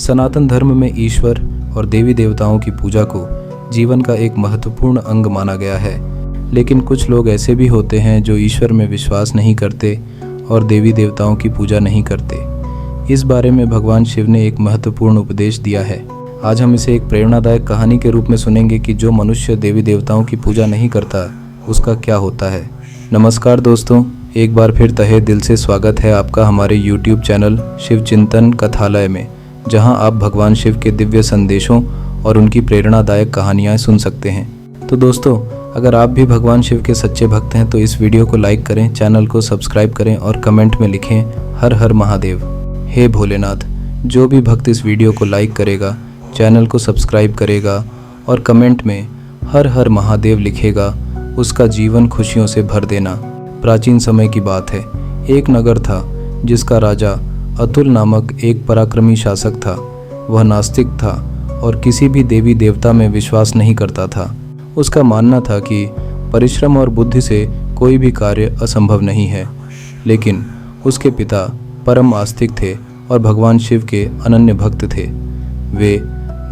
सनातन धर्म में ईश्वर और देवी देवताओं की पूजा को जीवन का एक महत्वपूर्ण अंग माना गया है। लेकिन कुछ लोग ऐसे भी होते हैं जो ईश्वर में विश्वास नहीं करते और देवी देवताओं की पूजा नहीं करते। इस बारे में भगवान शिव ने एक महत्वपूर्ण उपदेश दिया है। आज हम इसे एक प्रेरणादायक कहानी के रूप में सुनेंगे कि जो मनुष्य देवी देवताओं की पूजा नहीं करता उसका क्या होता है। नमस्कार दोस्तों, एक बार फिर तहे दिल से स्वागत है आपका हमारे YouTube चैनल शिव चिंतन कथालय में, जहां आप भगवान शिव के दिव्य संदेशों और उनकी प्रेरणादायक कहानियां सुन सकते हैं। तो दोस्तों, अगर आप भी भगवान शिव के सच्चे भक्त हैं तो इस वीडियो को लाइक करें, चैनल को सब्सक्राइब करें और कमेंट में लिखें हर हर महादेव। हे भोलेनाथ। जो भी भक्त इस वीडियो को लाइक करेगा, चैनल को सब्सक्राइब करेगा और कमेंट में हर हर महादेव लिखेगा, उसका जीवन खुशियों से भर देना। प्राचीन समय की बात है। एक नगर था जिसका राजा अतुल नामक एक पराक्रमी शासक था। वह नास्तिक था और किसी भी देवी देवता में विश्वास नहीं करता था। उसका मानना था कि परिश्रम और बुद्धि से कोई भी कार्य असंभव नहीं है। लेकिन उसके पिता परम आस्तिक थे और भगवान शिव के अनन्य भक्त थे। वे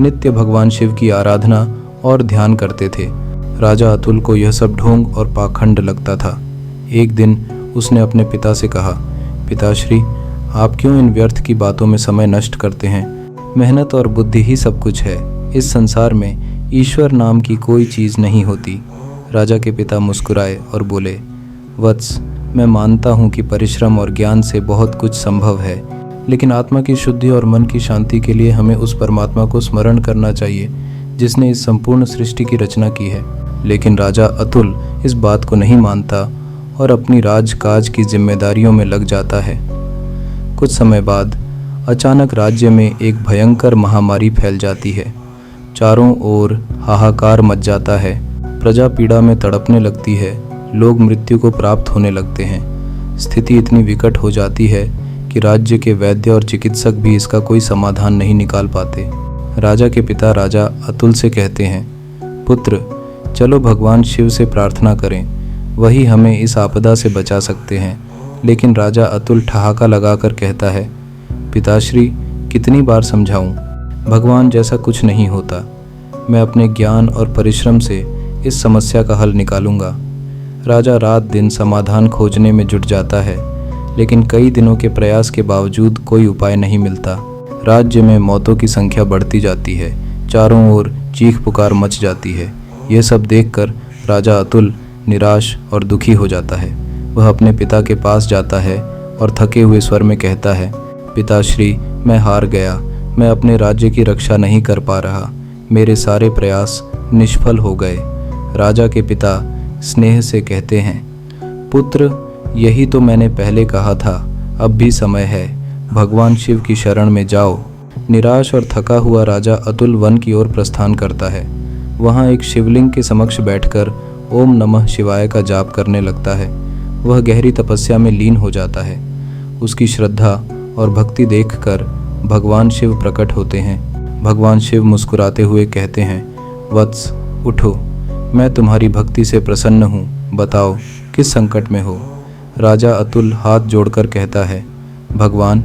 नित्य भगवान शिव की आराधना और ध्यान करते थे। राजा अतुल को यह सब ढोंग और पाखंड लगता था। एक दिन उसने अपने पिता से कहा, पिताश्री, आप क्यों इन व्यर्थ की बातों में समय नष्ट करते हैं? मेहनत और बुद्धि ही सब कुछ है। इस संसार में ईश्वर नाम की कोई चीज़ नहीं होती। राजा के पिता मुस्कुराए और बोले, वत्स, मैं मानता हूँ कि परिश्रम और ज्ञान से बहुत कुछ संभव है, लेकिन आत्मा की शुद्धि और मन की शांति के लिए हमें उस परमात्मा को स्मरण करना चाहिए जिसने इस संपूर्ण सृष्टि की रचना की है। लेकिन राजा अतुल इस बात को नहीं मानता और अपनी राजकाज की जिम्मेदारियों में लग जाता है। कुछ समय बाद अचानक राज्य में एक भयंकर महामारी फैल जाती है। चारों ओर हाहाकार मच जाता है। प्रजा पीड़ा में तड़पने लगती है। लोग मृत्यु को प्राप्त होने लगते हैं। स्थिति इतनी विकट हो जाती है कि राज्य के वैद्य और चिकित्सक भी इसका कोई समाधान नहीं निकाल पाते। राजा के पिता राजा अतुल से कहते हैं, पुत्र, चलो भगवान शिव से प्रार्थना करें, वही हमें इस आपदा से बचा सकते हैं। लेकिन राजा अतुल ठहाका लगाकर कहता है, पिताश्री, कितनी बार समझाऊं? भगवान जैसा कुछ नहीं होता। मैं अपने ज्ञान और परिश्रम से इस समस्या का हल निकालूंगा। राजा रात दिन समाधान खोजने में जुट जाता है, लेकिन कई दिनों के प्रयास के बावजूद कोई उपाय नहीं मिलता। राज्य में मौतों की संख्या बढ़ती जाती है। चारों ओर चीख पुकार मच जाती है। यह सब देखकर राजा अतुल निराश और दुखी हो जाता है। वह अपने पिता के पास जाता है और थके हुए स्वर में कहता है, पिताश्री, मैं हार गया। मैं अपने राज्य की रक्षा नहीं कर पा रहा। मेरे सारे प्रयास निष्फल हो गए। राजा के पिता स्नेह से कहते हैं, पुत्र, यही तो मैंने पहले कहा था। अब भी समय है। भगवान शिव की शरण में जाओ। निराश और थका हुआ राजा अतुल वन की ओर प्रस्थान करता है। वहाँ एक शिवलिंग के समक्ष बैठकर ओम नमः शिवाय का जाप करने लगता है। वह गहरी तपस्या में लीन हो जाता है। उसकी श्रद्धा और भक्ति देखकर भगवान शिव प्रकट होते हैं। भगवान शिव मुस्कुराते हुए कहते हैं, वत्स, उठो, मैं तुम्हारी भक्ति से प्रसन्न हूँ। बताओ, किस संकट में हो? राजा अतुल हाथ जोड़कर कहता है, भगवान,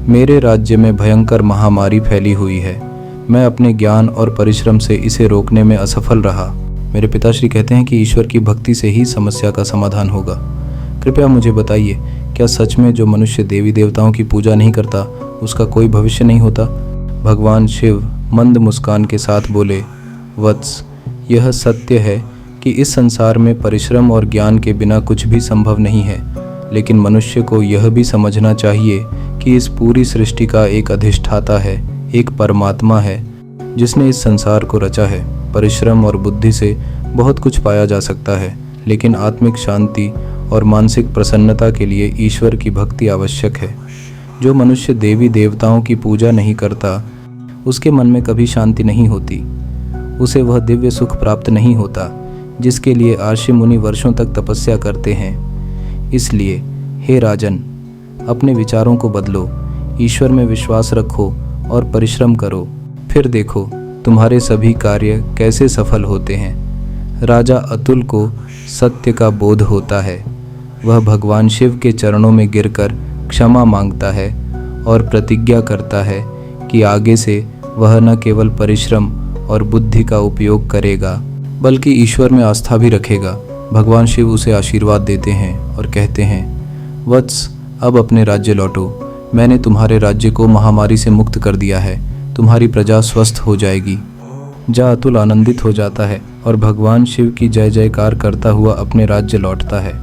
मेरे राज्य में भयंकर महामारी फैली हुई है। मैं अपने ज्ञान और परिश्रम से इसे रोकने में असफल रहा। मेरे पिताश्री कहते हैं कि ईश्वर की भक्ति से ही समस्या का समाधान होगा। कृपया मुझे बताइए, क्या सच में जो मनुष्य देवी देवताओं की पूजा नहीं करता उसका कोई भविष्य नहीं होता? भगवान शिव मंद मुस्कान के साथ बोले, वत्स, यह सत्य है कि इस संसार में परिश्रम और ज्ञान के बिना कुछ भी संभव नहीं है। लेकिन मनुष्य को यह भी समझना चाहिए कि इस पूरी सृष्टि का एक अधिष्ठाता है, एक परमात्मा है जिसने इस संसार को रचा है। परिश्रम और बुद्धि से बहुत कुछ पाया जा सकता है, लेकिन आत्मिक शांति और मानसिक प्रसन्नता के लिए ईश्वर की भक्ति आवश्यक है। जो मनुष्य देवी देवताओं की पूजा नहीं करता उसके मन में कभी शांति नहीं होती। उसे वह दिव्य सुख प्राप्त नहीं होता जिसके लिए आर्षि मुनि वर्षों तक तपस्या करते हैं। इसलिए हे राजन, अपने विचारों को बदलो, ईश्वर में विश्वास रखो और परिश्रम करो। फिर देखो तुम्हारे सभी कार्य कैसे सफल होते हैं। राजा अतुल को सत्य का बोध होता है। वह भगवान शिव के चरणों में गिरकर क्षमा मांगता है और प्रतिज्ञा करता है कि आगे से वह न केवल परिश्रम और बुद्धि का उपयोग करेगा बल्कि ईश्वर में आस्था भी रखेगा। भगवान शिव उसे आशीर्वाद देते हैं और कहते हैं, वत्स, अब अपने राज्य लौटो। मैंने तुम्हारे राज्य को महामारी से मुक्त कर दिया है। तुम्हारी प्रजा स्वस्थ हो जाएगी। जा अतुल आनंदित हो जाता है और भगवान शिव की जय जयकार करता हुआ अपने राज्य लौटता है।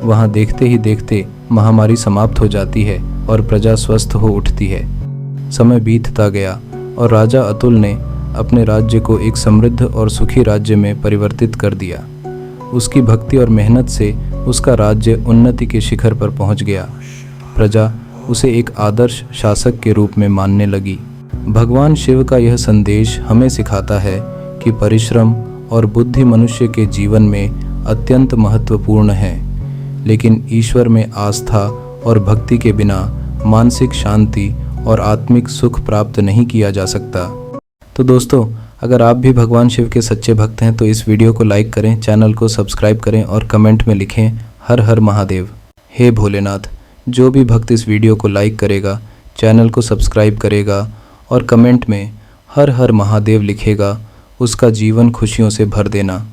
वहाँ देखते ही देखते महामारी समाप्त हो जाती है और प्रजा स्वस्थ हो उठती है। समय बीतता गया और राजा अतुल ने अपने राज्य को एक समृद्ध और सुखी राज्य में परिवर्तित कर दिया। उसकी भक्ति और मेहनत से उसका राज्य उन्नति के शिखर पर पहुंच गया। प्रजा उसे एक आदर्श शासक के रूप में मानने लगी। भगवान शिव का यह संदेश हमें सिखाता है कि परिश्रम और बुद्धि मनुष्य के जीवन में अत्यंत महत्वपूर्ण है, लेकिन ईश्वर में आस्था और भक्ति के बिना मानसिक शांति और आत्मिक सुख प्राप्त नहीं किया जा सकता। तो दोस्तों, अगर आप भी भगवान शिव के सच्चे भक्त हैं तो इस वीडियो को लाइक करें, चैनल को सब्सक्राइब करें और कमेंट में लिखें हर हर महादेव। हे भोलेनाथ, जो भी भक्त इस वीडियो को लाइक करेगा, चैनल को सब्सक्राइब करेगा और कमेंट में हर हर महादेव लिखेगा, उसका जीवन खुशियों से भर देना।